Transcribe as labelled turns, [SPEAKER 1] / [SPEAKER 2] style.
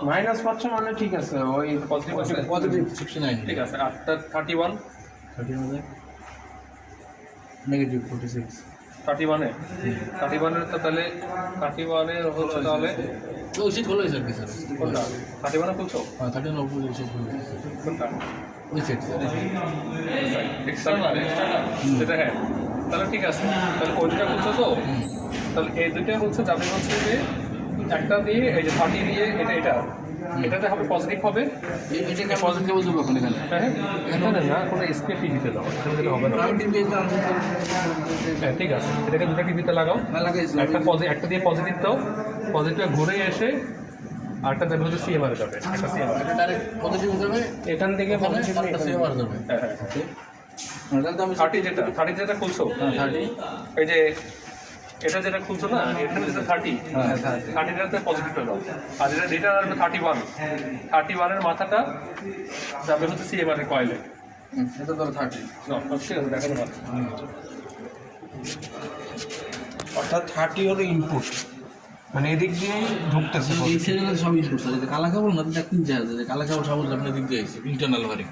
[SPEAKER 1] Minus পাচ্ছে মানে ঠিক আছে, ওই
[SPEAKER 2] পজিটিভ আছে,
[SPEAKER 3] পজিটিভ 69,
[SPEAKER 2] ঠিক আছে। আটটা 31,
[SPEAKER 3] 31 নেগেটিভ 46,
[SPEAKER 2] 31-এ 31-এর তো তাহলে 31-এর হচ্ছে তাহলে
[SPEAKER 3] ওই সিট হলো স্যার কি স্যার
[SPEAKER 2] কোনটা 31-এ খুলছো?
[SPEAKER 3] হ্যাঁ 31 উপরে সিট হলো
[SPEAKER 2] কোনটা
[SPEAKER 3] ওই সেট
[SPEAKER 2] এক্সটার্নাল সেটা? হ্যাঁ, তাহলে ঠিক আছে। তাহলে ওই দুটা খুলছো তো, তাহলে এই দুইটা হচ্ছে যাবে হচ্ছে যে একটা দিয়ে এই যে 30 দিয়ে এটাতে হবে পজিটিভ হবে।
[SPEAKER 3] এটাকে পজিটিভ কেবল দেবো ওখানে এখানে
[SPEAKER 2] হ্যাঁ এখানে না, কোনো স্পেস টিভিতে দাও, এটা দিলে হবে না।
[SPEAKER 3] আমি টিভি
[SPEAKER 2] হ্যাঁ ঠিক আছে, এটাকে দুটো টিভিতে লাগাও। একটা দিয়ে পজিটিভ দাও, পজিটিভে ঘুরে এসে আরেকটা দেবে হচ্ছে সিএমআর যাবে, একটা সিএমআর
[SPEAKER 3] এটা ডাইরেক্ট পজিটিভ যাবে
[SPEAKER 1] এখান থেকে পজিটিভ
[SPEAKER 3] একটা সেম আর যাবে।
[SPEAKER 2] হ্যাঁ হ্যাঁ।
[SPEAKER 3] ওকে তাহলে তো আমি
[SPEAKER 2] 30 যেটা খুলছো,
[SPEAKER 3] 30
[SPEAKER 2] এই যে এটা যেটা খুলছো না, এখানে যেটা 30,
[SPEAKER 3] হ্যাঁ
[SPEAKER 2] 30টাতে পজিটিভটা দাও। আর যেটা আসবে 31-এর মাথাটা যাবে হচ্ছে সিএমআর এর কয়েলে।
[SPEAKER 3] এটা ধরো 30
[SPEAKER 2] ঠিক আছে, দেখানো ভালো।
[SPEAKER 1] অর্থাৎ 30 হলো ইনপুট, মানে এদিক দিয়েই ঢুকতেছে।
[SPEAKER 3] এই সিরিয়ালে সব ইনপুট স্যার, কালা কাপড় না দেখতে যায়, কালা কাপড় সব আপনার দিক দিয়ে ইন্টারনাল ওয়ারিং।